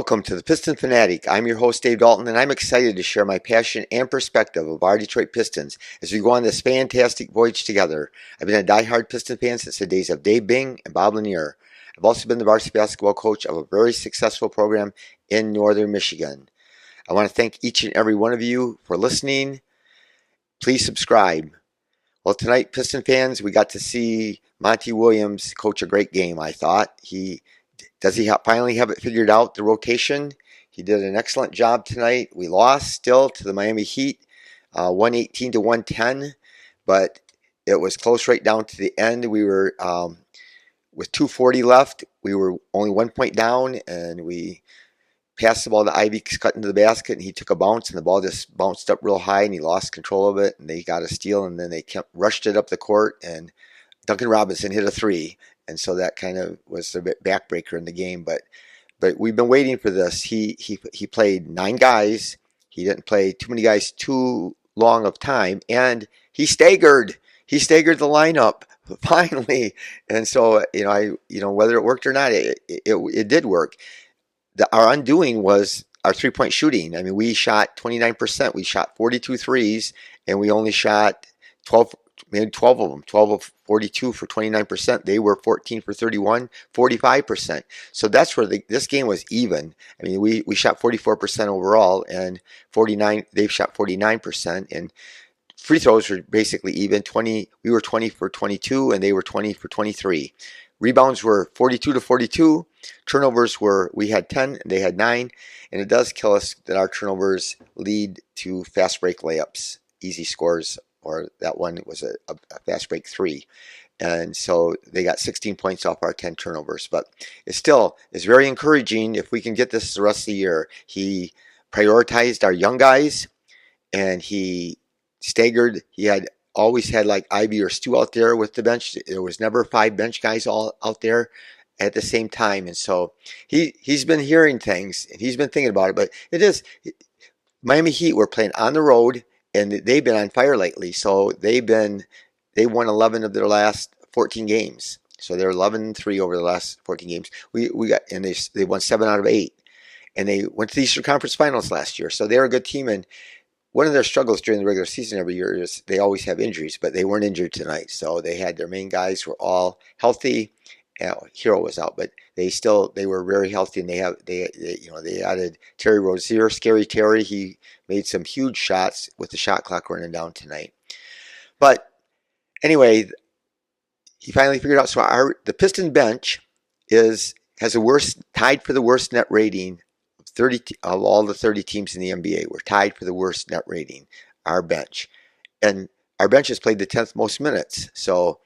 Welcome to the Piston Fanatic. I'm your host, Dave Dalton, and I'm excited to share my passion and perspective of our Detroit Pistons as we go on this fantastic voyage together. I've been a die-hard Piston fan since the days of Dave Bing and Bob Lanier. I've also been the varsity basketball coach of a very successful program in northern Michigan. I want to thank each and every one of you for listening. Please subscribe. Well, tonight, Piston fans, we got to see Monty Williams coach a great game, I thought. Does he finally have it figured out, the rotation? He did an excellent job tonight. We lost still to the Miami Heat, 118 to 110, but it was close right down to the end. We were, with 2:40 left, we were only 1 point down, and we passed the ball to Ivy, cut into the basket, and he took a bounce, and the ball just bounced up real high, and he lost control of it, and they got a steal, and then they rushed it up the court, and Duncan Robinson hit a three. And so that kind of was the backbreaker in the game. But we've been waiting for this. He played 9 guys. He didn't play too many guys too long of time. And he staggered. He staggered the lineup finally. And so, whether it worked or not, it did work. Our undoing was our three-point shooting. I mean, we shot 29%. We shot 42 threes, and we only shot 12. We had 12 of them, 12 of 42 for 29%. They were 14 for 31, 45%. So that's where this game was even. I mean, we shot 44% overall, and they shot 49%. And free throws were basically even. We were 20 for 22, and they were 20 for 23. Rebounds were 42 to 42. Turnovers we had 10, and they had 9. And it does kill us that our turnovers lead to fast break layups, easy scores. Or that one was a fast break 3. And so they got 16 points off our 10 turnovers. But it still is very encouraging if we can get this the rest of the year. He prioritized our young guys, and he staggered. He always had like Ivy or Stu out there with the bench. There was never 5 bench guys all out there at the same time. And so he's been hearing things, and he's been thinking about it. But Miami Heat were playing on the road, and they've been on fire lately. So they won 11 of their last 14 games. So they're 11-3 over the last 14 games. They won 7 out of 8, and they went to the Eastern Conference Finals last year. So they're a good team. And one of their struggles during the regular season every year is they always have injuries, but they weren't injured tonight. So they had their main guys were all healthy. Hero was out, but they were very healthy, and they added Terry Rozier, Scary Terry. He made some huge shots with the shot clock running down tonight. But anyway, he finally figured out. So the Piston bench has tied for the worst net rating of all the 30 teams in the NBA. We're tied for the worst net rating, our bench, and our bench has played the 10th most minutes. So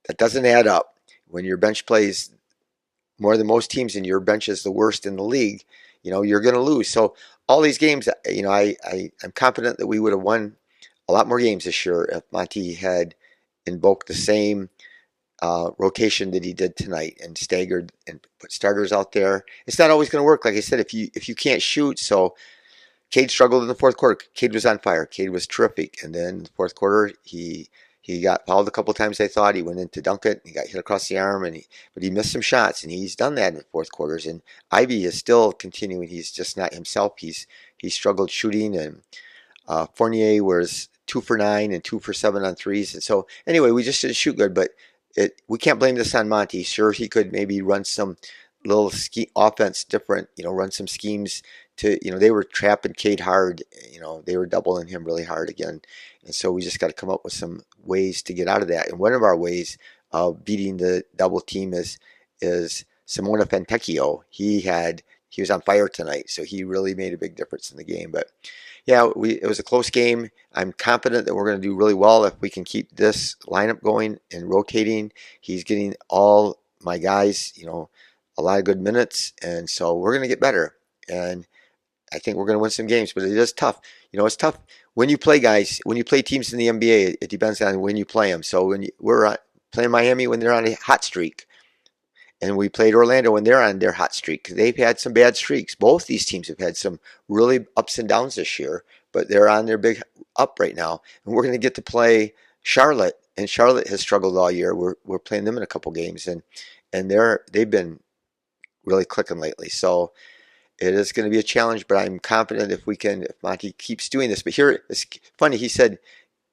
that doesn't add up. When your bench plays more than most teams and your bench is the worst in the league, you're going to lose. So all these games, I'm confident that we would have won a lot more games this year if Monty had invoked the same rotation that he did tonight and staggered and put starters out there. It's not always going to work, like I said, if you can't shoot. So Cade struggled in the fourth quarter. Cade was on fire. Cade was terrific. And then in the fourth quarter, he got fouled a couple of times, I thought. He went in to dunk it. He got hit across the arm, but he missed some shots, and he's done that in the fourth quarters. And Ivy is still continuing. He's just not himself. He struggled shooting, and Fournier was 2 for 9 and 2 for 7 on threes. And so anyway, we just didn't shoot good, but we can't blame this on Monty. Sure, he could maybe run some little offense different, run some schemes they were trapping Cade hard. They were doubling him really hard again. And so we just got to come up with some ways to get out of that. And one of our ways of beating the double team is Simona Fontecchio. He was on fire tonight, so he really made a big difference in the game. But yeah, it was a close game. I'm confident that we're going to do really well if we can keep this lineup going and rotating. He's getting all my guys, a lot of good minutes, and so we're going to get better. And I think we're going to win some games, but it is tough. It's tough when you play teams in the NBA. It depends on when you play them. So when we're playing Miami when they're on a hot streak, and we played Orlando when they're on their hot streak. They've had some bad streaks. Both these teams have had some really ups and downs this year, but they're on their big up right now. And we're going to get to play Charlotte, and Charlotte has struggled all year. We're playing them in a couple games, and they've been really clicking lately. So it is going to be a challenge, but I'm confident if Monty keeps doing this. But here, it's funny. He said,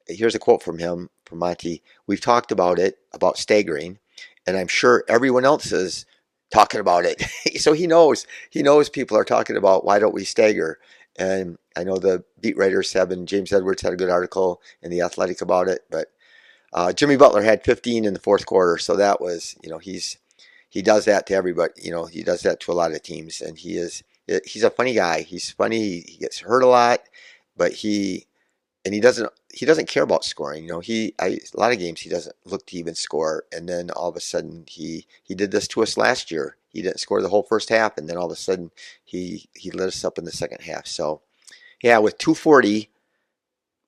here's a quote from him, from Monty. We've talked about it, about staggering, and I'm sure everyone else is talking about it. So he knows people are talking about why don't we stagger. And I know the beat writers have, and James Edwards had a good article in The Athletic about it. But Jimmy Butler had 15 in the fourth quarter, so that was, he does that to everybody. He does that to a lot of teams, and he's a funny guy. He's funny. He gets hurt a lot, but he doesn't care about scoring. A lot of games he doesn't look to even score, and then all of a sudden he did this to us last year. He didn't score the whole first half, and then all of a sudden he lit us up in the second half. So yeah, with 2:40,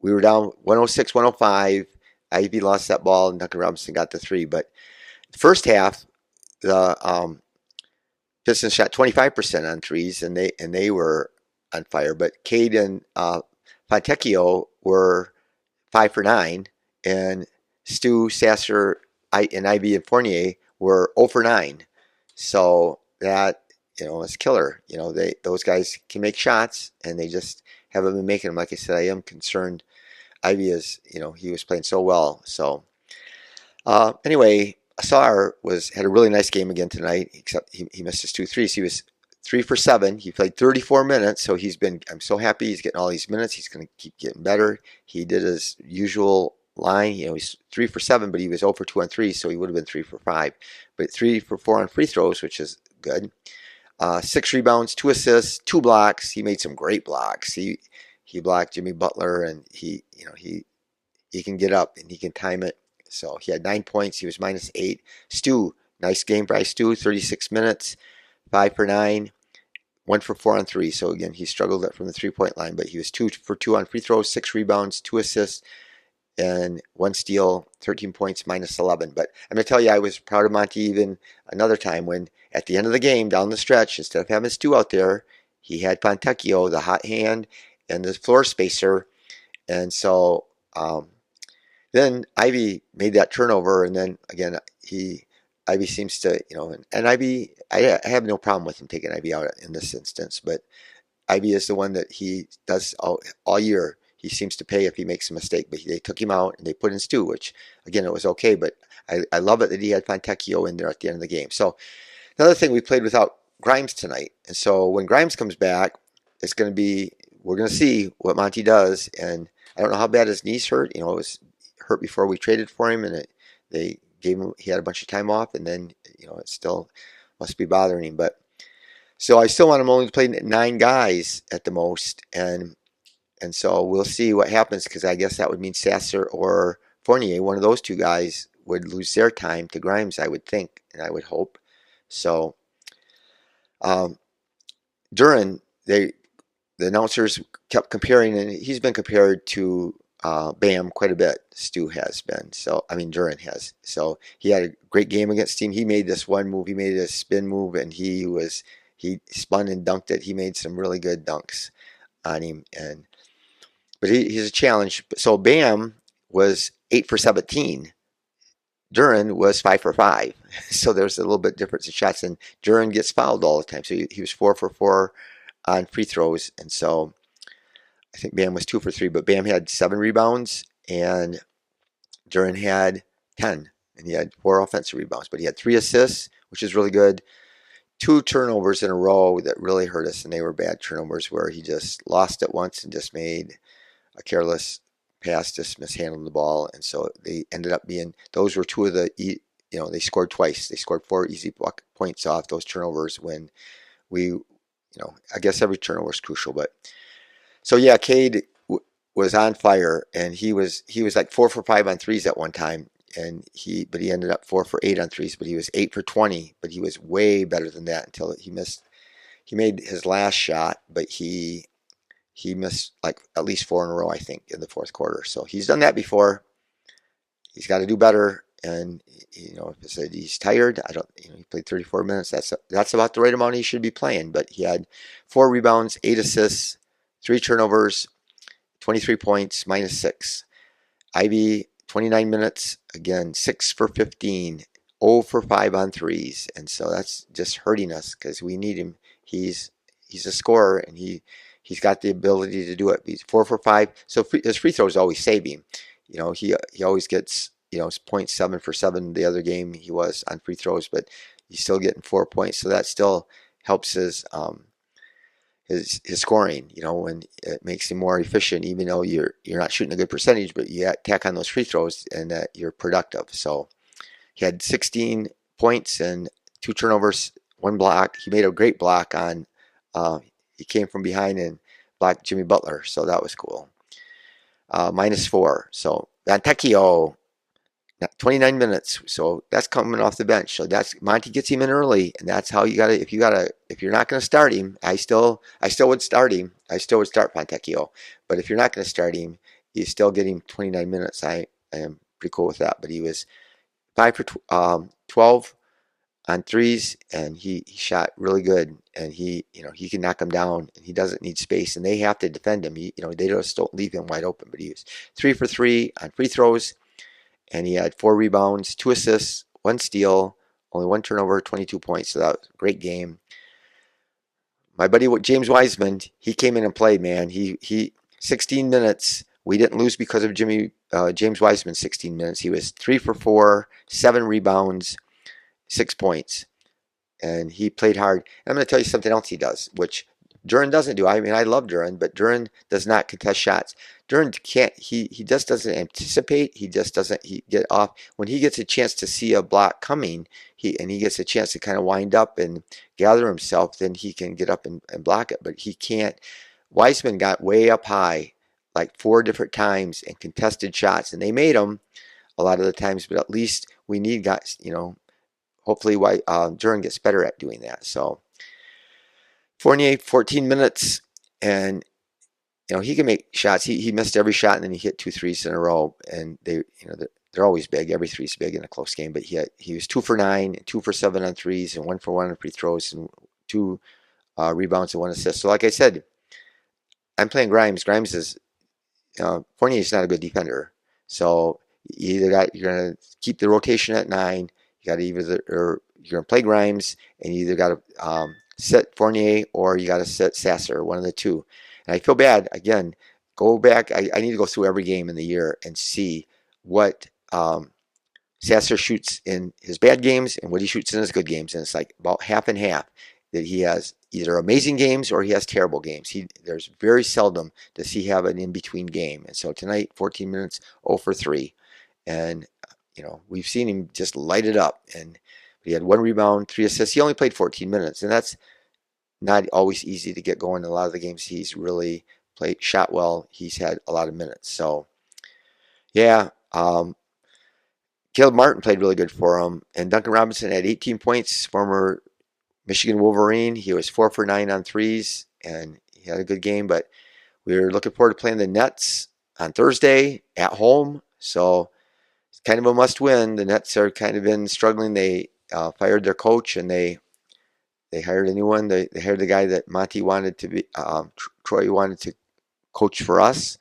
we were down 106, 105. Ivy lost that ball, and Duncan Robinson got the three. But the first half, the Pistons shot 25% on threes, and they were on fire. But Cade and Fontecchio were 5 for 9, and Stu, Sasser, and Ivy and Fournier were 0 for 9. So that, is killer. Those guys can make shots, and they just haven't been making them. Like I said, I am concerned. Ivy is, he was playing so well. So anyway, Asar had a really nice game again tonight, except he missed his 2 threes. He was 3 for 7. He played 34 minutes, so I'm so happy he's getting all these minutes. He's going to keep getting better. He did his usual line. He's 3 for 7, but he was 0 for 2 on 3, so he would have been 3 for 5. But 3 for 4 on free throws, which is good. 6 rebounds, 2 assists, 2 blocks. He made some great blocks. He blocked Jimmy Butler, and he can get up and he can time it. So he had 9 points. He was -8. Stu, nice game by Stu, 36 minutes, 5 for 9, 1 for 4 on 3. So again, he struggled from the 3-point line, but he was 2 for 2 on free throws, 6 rebounds, 2 assists, and 1 steal, 13 points, -11. But I'm going to tell you, I was proud of Monty even another time when at the end of the game, down the stretch, instead of having Stu out there, he had Fontecchio, the hot hand, and the floor spacer. And so then Ivy made that turnover, and then again Ivy seems to, and Ivy, I have no problem with him taking Ivy out in this instance, but Ivy is the one that he does all year. He seems to pay if he makes a mistake, but they took him out and they put in Stu, which again it was okay, but I love it that he had Fontecchio in there at the end of the game. So another thing, we played without Grimes tonight, and so when Grimes comes back, we're going to see what Monty does, and I don't know how bad his knees hurt. It was hurt before we traded for him, and they gave him, he had a bunch of time off, and then it still must be bothering him. But so I still want him only to play 9 guys at the most, and so we'll see what happens, because I guess that would mean Sasser or Fournier, one of those 2 guys, would lose their time to Grimes, I would think, and I would hope. So Duran, the announcers kept comparing, and he's been compared to Bam quite a bit. Stu has been. So, Duran has. So he had a great game against him. He made this one move. He made a spin move, and he spun and dunked it. He made some really good dunks on him, but he's a challenge. So Bam was 8 for 17. Duran was 5 for 5. So there's a little bit difference in shots, and Duran gets fouled all the time. So he was 4 for 4 on free throws, and so I think Bam was 2 for 3, but Bam had 7 rebounds, and Duran had 10, and he had 4 offensive rebounds, but he had 3 assists, which is really good. 2 turnovers in a row that really hurt us, and they were bad turnovers where he just lost it once and just made a careless pass, just mishandled the ball, and so they ended up being, those were 2 of the, they scored twice. They scored 4 easy points off those turnovers when we, I guess every turnover is crucial, but so yeah, Cade was on fire, and he was like 4 for 5 on threes at one time, but he ended up 4 for 8 on threes, but he was 8 for 20, but he was way better than that until he made his last shot, but he missed like at least 4 in a row, I think, in the fourth quarter. So he's done that before. He's got to do better, and if he's tired, I don't, he played 34 minutes. That's about the right amount he should be playing, but he had 4 rebounds, 8 assists, 3 turnovers, 23 points, -6. Ivy, 29 minutes, again, 6 for 15, 0 for 5 on threes. And so that's just hurting us because we need him. He's he's a scorer, and he's got the ability to do it. He's 4 for 5, so his free throws always save him. He always gets .7 for 7. The other game he was on free throws, but he's still getting 4 points, so that still helps his scoring. When it makes him more efficient, even though you're not shooting a good percentage, but you tack on those free throws and you're productive. So he had 16 points and 2 turnovers, 1 block. He made a great block on. He came from behind and blocked Jimmy Butler, so that was cool. -4. So Fontecchio, 29 minutes. So that's coming off the bench. So that's Monty gets him in early, and that's how you got to. If you're not going to start him, I still would start him. I still would start Fontecchio. But if you're not going to start him, you still get him 29 minutes. I am pretty cool with that. But he was 5 for 12 on threes, and he shot really good. And he can knock them down, and he doesn't need space. And they have to defend him. They just don't leave him wide open. But he was 3 for 3 on free throws. And he had 4 rebounds, 2 assists, 1 steal, only 1 turnover, 22 points. So that was a great game. My buddy James Wiseman, he came in and played, man. He 16 minutes. We didn't lose because of James Wiseman's 16 minutes. He was 3 for 4, 7 rebounds, 6 points. And he played hard. And I'm going to tell you something else he does, which Duran doesn't do. I mean, I love Duran, but Duran does not contest shots. Duran can't. He just doesn't anticipate. He just doesn't. He get off when he gets a chance to see a block coming. He gets a chance to kind of wind up and gather himself. Then he can get up and block it. But he can't. Wiseman got way up high, like 4 different times, and contested shots, and they made them a lot of the times. But at least we need guys. Hopefully, Duran gets better at doing that. So. Fournier, 14 minutes, and he can make shots. He missed every shot, and then he hit 2 threes in a row. And they're always big. Every three's big in a close game. But he was 2 for 9, 2 for 7 on threes, and 1 for 1 on free throws, and 2 rebounds and 1 assist. So like I said, I'm playing Grimes. Grimes is Fournier is not a good defender. So you're gonna keep the rotation at 9. You got to you're gonna play Grimes, and you either got to set Fournier or you got to set Sasser, one of the two. And I feel bad, again, go back. I need to go through every game in the year and see what Sasser shoots in his bad games and what he shoots in his good games. And it's like about half and half that he has either amazing games or he has terrible games. There's very seldom does he have an in-between game. And so tonight, 14 minutes, 0 for 3. And, we've seen him just light it up. And he had 1 rebound, 3 assists. He only played 14 minutes, and that's not always easy to get going. In a lot of the games he's really shot well. He's had a lot of minutes. So, yeah, Caleb Martin played really good for him, and Duncan Robinson had 18 points, former Michigan Wolverine. He was 4 for 9 on threes, and he had a good game. But we're looking forward to playing the Nets on Thursday at home. So it's kind of a must-win. The Nets are kind of been struggling. They fired their coach, and they hired a new one. They hired the guy that Monty wanted to be, Troy wanted to coach for us,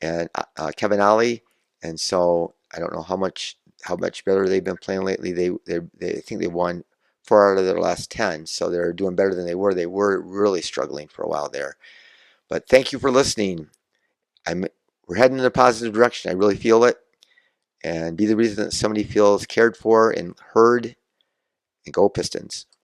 and Kevin Ollie. And so I don't know how much better they've been playing lately. They think they won 4 out of their last 10, so they're doing better than they were. They were really struggling for a while there. But thank you for listening. We're heading in a positive direction. I really feel it. And be the reason that somebody feels cared for and heard. And go Pistons.